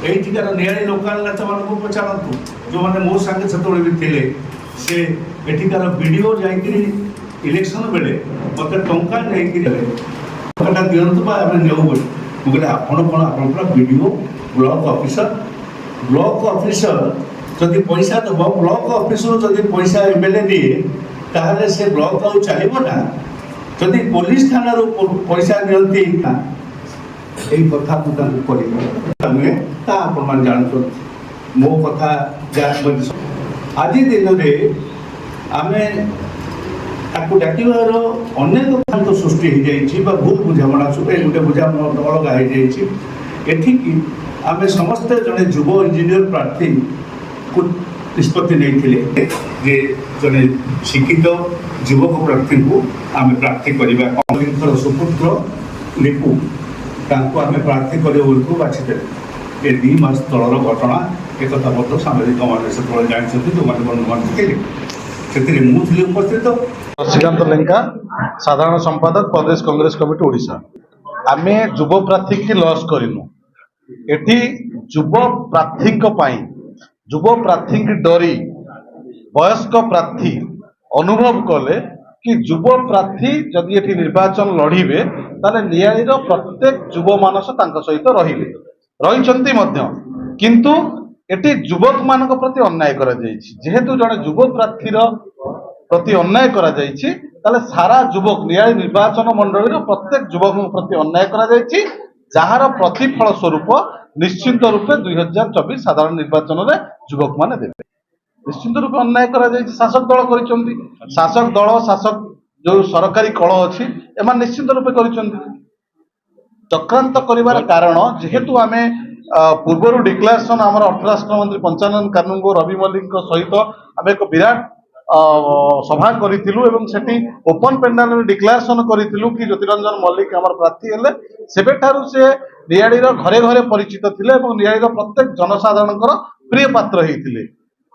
এইଠିକାର ନିଆଳି local ନେତାମାନଙ୍କୁ ପଚାରନ୍ତୁ ଯେଉଁମାନେ ମୋ ସାଙ୍ଗେ ସେତେବେଳେ ବି ଥିଲେ। ସେ ଏଠିକାର ବିଡ଼ିଓ ଯାଇକିରି ଇଲେକ୍ସନ୍ ବେଳେ ମୋତେ ଟଙ୍କା ନେଇକିରି ଟଙ୍କାଟା ଦିଅନ୍ତୁ ବା ଆମେ ନେଉ ବୋଲି। ମୁଁ କହିଲି ଆପଣ କ'ଣ ଆପଣଙ୍କର ବିଡ଼ିଓ ବ୍ଲକ ଅଫିସର ଯଦି ପଇସା ଦେବ, ବ୍ଲକ ଅଫିସରୁ ଯଦି ପଇସା ଏମ୍ଏଲ୍ଏ ନିଏ ତାହେଲେ ସେ ବ୍ଲକ ଆଉ ଚାଲିବ ନା। ଯଦି ପୋଲିସ ଥାନାରୁ ପଇସା ନିଅନ୍ତି ନା, ଏଇ କଥା ମୁଁ ତାଙ୍କୁ କହିବି ନୁହେଁ, ତା ଆପଣମାନେ ଜାଣୁଛନ୍ତି। ମୋ କଥା ଆଜି ଦିନରେ ଆମେ ତାକୁ ଡାକିବାର ଅନେକ କାରଣ ସୃଷ୍ଟି ହୋଇଯାଇଛି ବା ଭୁଲ ବୁଝାମଣା ଗୋଟେ ବୁଝାମଣା ଅଲଗା ହୋଇଯାଇଛି। ଏଠିକି ଆମେ ସମସ୍ତେ ଜଣେ ଯୁବ ଇଞ୍ଜିନିୟର ପ୍ରାର୍ଥୀକୁ ନିଷ୍ପତ୍ତି ନେଇଥିଲେ ଯେ ଜଣେ ଶିକ୍ଷିତ ଯୁବକ ପ୍ରାର୍ଥୀଙ୍କୁ ଆମେ ପ୍ରାର୍ଥୀ କରିବା। କଂଗ୍ରେସର ସୁପୁତ୍ର ଲିପୁ ତାଙ୍କୁ ଆମେ ପ୍ରାର୍ଥୀ କରିବା ବେଳକୁ ବାଛିଦେଲେ। ଏ 2 ମାସ ତଳର ଘଟଣା, ଏକଥା ମଧ୍ୟ ସାମ୍ବାଦିକମାନେ ସେତେବେଳେ ଜାଣିଛନ୍ତି, ଯେଉଁମାନେ ବନ୍ଧୁମାନେ ଥିଲେ। ସେଥିରେ ମୁଁ ଥିଲି ଉପସ୍ଥିତ। श्रीकांत लेंका, साधारण संपादक, प्रदेश कांग्रेस कमिटी ओडिशा। आमे युव प्रार्थी की लॉस करिनु। एठी युव प्रार्थी की डरी वयस्क प्रार्थी अनुभव कले कि युव प्रार्थी जदि एठी निर्वाचन लड़िबे ताले नियाळीर प्रत्येक युव मानस तांक सहित रहिचंती मध्य, किंतु एठी युवक मानक प्रति अन्याय करा जायछि। जेहेतु जने युव प्रार्थीर प्रति अन्याय करा जायछि ताले सारा युवक नियाळी निर्वाचन मंडलीर प्रत्येक युवक प्रति अन्याय करा जायछि, जहार प्रतिफल स्वरूप निश्चित रूपे 2024 साधारण निर्वाचन रे युवक माने देबे। निश्चित रूपे अन्याय करा जायछि। शासक दल करिसंती, शासक दल शासक जो सरकारी कळ अछि एमा निश्चित रूपे करिसंती। चक्रांत करिवार कारण जेहेतु आमे पूर्व डिक्लेरेशन आम अर्थ राष्ट्र मंत्री पंचानन कानूनगो रवि मल्लिक सहित आम एक विराट सभा करूँ सेठी ओपन पेंडाल डिक्लेरेशन करूँ कि ज्योतिरंजन मल्लिक आम प्रार्थी हेले। सेबेठारु से नियाळीर घरे घरे परिचित थिले और नियाळीर प्रत्येक जनसाधारण प्रिय पात्र होते।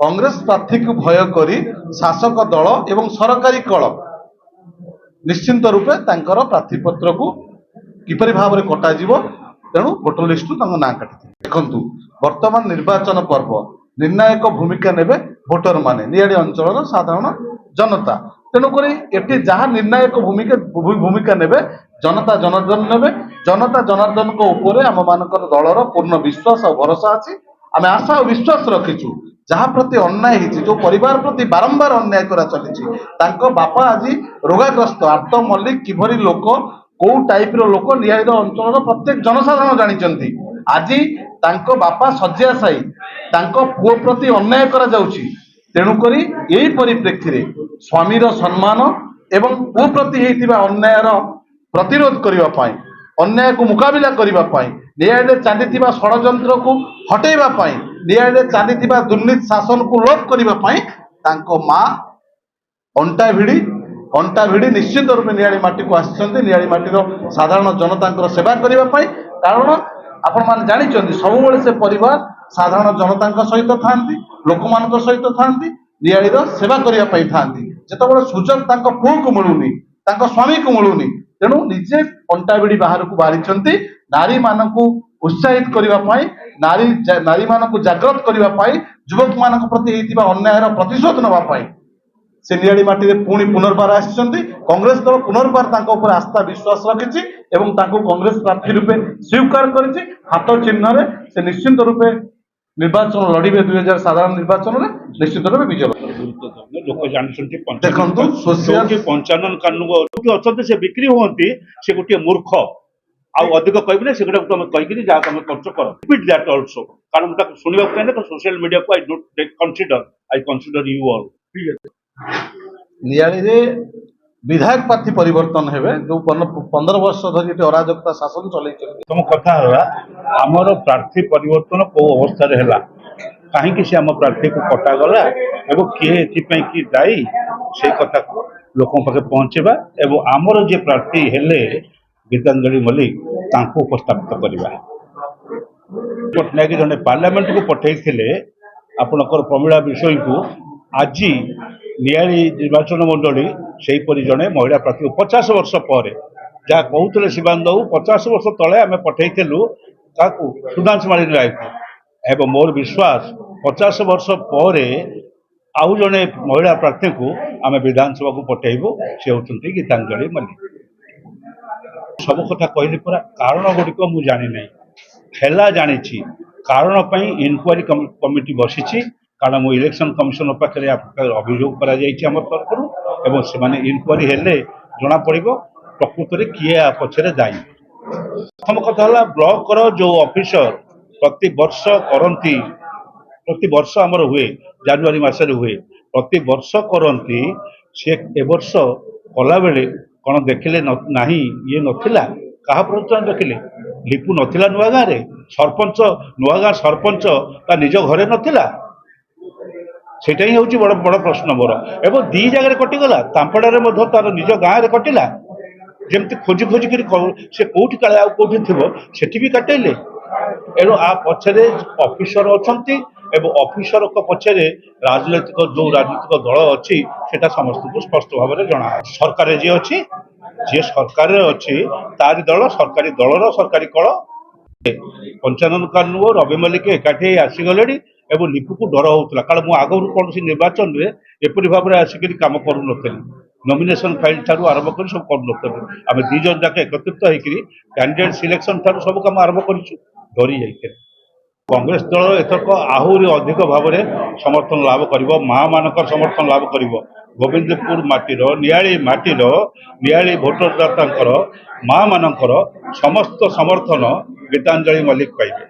कांग्रेस प्रार्थी को भय करी शासक दल एवं सरकारी कल निश्चिंत रूपे तांकर प्रार्थीपत्र को किपरि भाव में कटाଯିव, तेणु भोटर लिस्ट ना काटी। देखु वर्तमान निर्वाचन पर्व, निर्णायक भूमिका नेबे भोटर माने, नियाळी अंचल साधारण जनता। तेणुक एटी जहाँ निर्णायक भूमिका नेबे जनता जनार्दन नेबे। जनता जनार्दन को ऊपर आम मानकर दलर पूर्ण विश्वास और भरोसा अच्छी। आम आशा और विश्वास रखीचु जहाँ प्रति अन्याय होती, जो परिवार प्रति बारंबार अन्याय करा चली, बापा आज रोगाग्रस्त आर्त मल्लिक किभरी लोक कौ टाइप लोक नियाळीर अंचल प्रत्येक जनसाधारण जानिचंती। आज तांको बापा शज्या साई तांको पुओ प्रति अन्याय करा जाउची। तेणुकरी यही परिप्रेक्षी रे स्वामीर सम्मान एवं पुओ प्रति हेतिबा अन्यायर प्रतिरोध करिबा पाई, अन्याय को मुकाबिला करिबा पाई, नियाळीरे चालिथिबा षडयंत्र को हटेइबा पाई, नियाळीरे चालिथिबा दुर्नीति शासन को लोप करिबा पाई तांको मां अंटा भिड़ी निश्चित रूप नियाळी माटी को आसिचंती। नियाळी माटीर साधारण जनता सेवा करिबा पाई, कारण आपण माने जानिचंती सबुबेले से परिवार साधारण जनता सहित थांती, लोक मानक सहित थांती, नियाळीर सेवा करिबा पाई थांती। जेतेबेले सुजोग तांको पुओ को मिलुनी, तांको स्वामी को मिलुनी, तेणु निजे अंटा भिड़ी बाहर को बाहरिचंती नारी मानकु उत्साहित करिबा पाई, नारी मानकु जागृत करिबा पाई, युवक मानक प्रति हेतिबा अन्यायर प्रतिशोध नबा पाई से नियाळी माटी रे पुणी पुनर्बार आसिचंती। कांग्रेस दल पुनर्बार तांको ऊपर आस्था विश्वास रखिछि एवं तांको कांग्रेस प्रार्थी रूपे स्वीकार करिछि। हाथ चिन्ह रे से निश्चित रूपे निर्वाचन लड़िबे। 2000 साधारण निर्वाचन रे निश्चित रूपे विजय लोक जानछंती। देखंतु सोशल पंचानन कानून अच्छे से बिक्री हुअंती, से गोटे मूर्ख आउ अधिक कहबे से गोटे तुम कहीकि जहाँ तुम कर रिपीट दैट ऑल्सो, कारण शुणा सोशल मीडिया को I don't consider, I consider you all. ठीक है, नियाळी रे विधायक प्रार्थी परिवर्तन हेबे जो 15 वर्ष धरि अराजकता शासन चलै। तुम कथा है आमर प्रार्थी परिवर्तन को अवस्था है, कहीं से आम प्रार्थी को कटागला एवं किए कि दायी से कथा को लोक पाखे पहुँचवा एवं आमर जे प्रार्थी हेले गीतांजलि मल्लिक तांको उपस्थापित करवा। पटनायक जड़े पार्लियामेंट को पठे आपणकर प्रमीला विषय को आज नियाळी निर्वाचन मंडली से जड़े महिला प्रार्थी 50 वर्ष पर जहाँ कहते शिवानंद 50 वर्ष तले आम पठेलु क्या सुधांशु मालिनी राय को ଏବଂ ମୋର ବିଶ୍ୱାସ 50 ବର୍ଷ ପରେ ଆଉ ଜଣେ ମହିଳା ପ୍ରାର୍ଥୀଙ୍କୁ ଆମେ ବିଧାନସଭାକୁ ପଠାଇବୁ। ସେ ହେଉଛନ୍ତି ଗୀତାଞ୍ଜଳି ମଲ୍ଲିକ। ସବୁ କଥା କହିଲି ପୁରା କାରଣ ଗୁଡ଼ିକ ମୁଁ ଜାଣିନାହିଁ, ହେଲା ଜାଣିଛି। କାରଣ ପାଇଁ ଇନକ୍ୱାରି କମିଟି ବସିଛି, କାରଣ ମୁଁ ଇଲେକ୍ସନ କମିଶନ ପାଖରେ ଅଭିଯୋଗ କରାଯାଇଛି ଆମ ତରଫରୁ, ଏବଂ ସେମାନେ ଇନକ୍ୱାରି ହେଲେ ଜଣାପଡ଼ିବ ପ୍ରକୃତରେ କିଏ ଆ ପଛରେ ଦାୟୀ। ପ୍ରଥମ କଥା ହେଲା ବ୍ଲକର ଯେଉଁ ଅଫିସର ପ୍ରତିବର୍ଷ କରନ୍ତି, ପ୍ରତିବର୍ଷ ଆମର ହୁଏ ଜାନୁଆରୀ ମାସରେ ହୁଏ, ପ୍ରତିବର୍ଷ କରନ୍ତି। ସେ ଏବର୍ଷ କଲାବେଳେ କ'ଣ ଦେଖିଲେ ନାହିଁ, ଇଏ ନଥିଲା, କାହା ପ୍ରଚଳନ ଦେଖିଲେ? ଲିପୁ ନଥିଲା ନୂଆ ଗାଁରେ, ସରପଞ୍ଚ ନୂଆ ଗାଁ ସରପଞ୍ଚ ତା ନିଜ ଘରେ ନଥିଲା। ସେଇଟା ହିଁ ହେଉଛି ବଡ଼ ବଡ଼ ପ୍ରଶ୍ନ ମୋର। ଏବଂ 2 ଜାଗାରେ କଟିଗଲା, ତାମ୍ପଡ଼ାରେ ମଧ୍ୟ ତାର ନିଜ ଗାଁରେ କଟିଲା। ଯେମିତି ଖୋଜି ଖୋଜିକିରି ସେ କୋଉଠି କାଳେ ଆଉ କୋଉଠି ଥିବ ସେଠି ବି କାଟେଇଲେ। ଏଣୁ ଆ ପଛରେ ଅଫିସର ଅଛନ୍ତି, ଏବଂ ଅଫିସରଙ୍କ ପଛରେ ଯୋଉ ରାଜନୈତିକ ଦଳ ଅଛି ସେଟା ସମସ୍ତଙ୍କୁ ସ୍ପଷ୍ଟ ଭାବରେ ଜଣା। ସରକାରରେ ଯିଏ ସରକାରରେ ଅଛି ତାରି ଦଳ, ସରକାରୀ ଦଳର ସରକାରୀ କଳ। ପଞ୍ଚାନନ କାନୁ ଓ ରବି ମଲ୍ଲିକ ଏକାଠି ହେଇ ଆସିଗଲେଣି, ଏବଂ ଲିପୁକୁ ଡର ହଉଥିଲା, କାରଣ ମୁଁ ଆଗରୁ କୌଣସି ନିର୍ବାଚନରେ ଏପରି ଭାବରେ ଆସିକରି କାମ କରୁନଥିଲି। ନମିନେସନ ଫାଇଲ ଠାରୁ ଆରମ୍ଭ କରି ସବୁ କରୁନଥିଲୁ। ଆମେ 2 ଜଣ ଯାକ ଏକତ୍ରିତ ହେଇକରି କ୍ୟାଣ୍ଡିଡେଟ୍ ସିଲେକ୍ସନ ଠାରୁ ସବୁ କାମ ଆରମ୍ଭ କରିଛୁ, ଡରି ଯାଇଥିଲେ। କଂଗ୍ରେସ ଦଳ ଏଥରକ ଆହୁରି ଅଧିକ ଭାବରେ ସମର୍ଥନ ଲାଭ କରିବ, ମା ମାନଙ୍କର ସମର୍ଥନ ଲାଭ କରିବ। ଗୋବିନ୍ଦପୁର ମାଟିର ନିଆଳି ଭୋଟରଦାତାଙ୍କର, ମା ମାନଙ୍କର ସମସ୍ତ ସମର୍ଥନ ଗୀତାଞ୍ଜଳି ମଲ୍ଲିକ ପାଇବେ।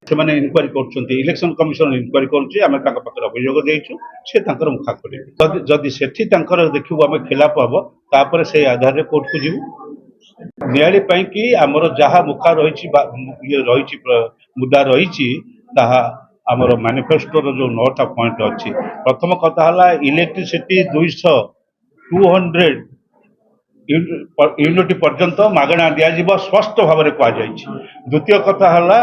ସେମାନେ ଇନକ୍ୱାରି କରୁଛନ୍ତି, ଇଲେକ୍ସନ କମିଶନ ଇନକ୍ୱାରି କରୁଛି, ଆମେ ତାଙ୍କ ପାଖରେ ଅଭିଯୋଗ ଦେଇଛୁ, ସେ ତାଙ୍କର ମୁଖା ଖୋଲିବେ। ଯଦି ସେଠି ତାଙ୍କର ଦେଖିବୁ ଆମେ ଖିଲାପ ହବ, ତାପରେ ସେଇ ଆଧାରରେ କୋର୍ଟକୁ ଯିବୁ। ନିଆଳି ପାଇଁକି ଆମର ଯାହା ମୁଖା ରହିଛି ବା ଇଏ ରହିଛି ମୁଦ୍ଦା ରହିଛି, ତାହା ଆମର ମ୍ୟାନିଫେଷ୍ଟୋର ଯୋଉ 9ଟା ପଏଣ୍ଟ ଅଛି। ପ୍ରଥମ କଥା ହେଲା ଇଲେକ୍ଟ୍ରିସିଟି 200 ୟୁନିଟ୍ ପର୍ଯ୍ୟନ୍ତ ମାଗଣା ଦିଆଯିବ, ସ୍ପଷ୍ଟ ଭାବରେ କୁହାଯାଇଛି। ଦ୍ୱିତୀୟ କଥା ହେଲା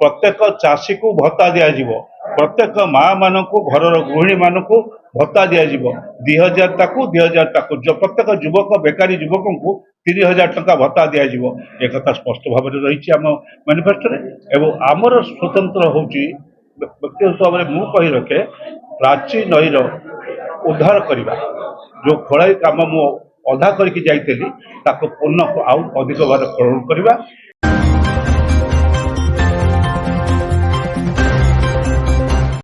ପ୍ରତ୍ୟେକ ଚାଷୀକୁ ଭତ୍ତା ଦିଆଯିବ, ପ୍ରତ୍ୟେକ ମା ମାନଙ୍କୁ, ଘରର ଗୃହିଣୀ ମାନଙ୍କୁ ଭତ୍ତା ଦିଆଯିବ। 2000 ତାକୁ 2000 ତାକୁ, ପ୍ରତ୍ୟେକ ଯୁବକ ବେକାରୀ ଯୁବକଙ୍କୁ 3000 ଟଙ୍କା ଭତ୍ତା ଦିଆଯିବ। ଏକଥା ସ୍ପଷ୍ଟ ଭାବରେ ରହିଛି ଆମ ମ୍ୟାନିଫେଷ୍ଟୋରେ। ଏବଂ ଆମର ସ୍ୱତନ୍ତ୍ର ହେଉଛି ବ୍ୟକ୍ତିଗତ ଭାବରେ ମୁଁ କହି ରଖେ, ପ୍ରାଚୀ ନଈର ଉଦ୍ଧାର କରିବା, ଯେଉଁ ଖୋଳାଇ କାମ ମୁଁ ଅଧା କରିକି ଯାଇଥିଲି ତାକୁ ପୂର୍ଣ୍ଣ ଆଉ ଅଧିକ ଭାବରେ ପୂରଣ କରିବା।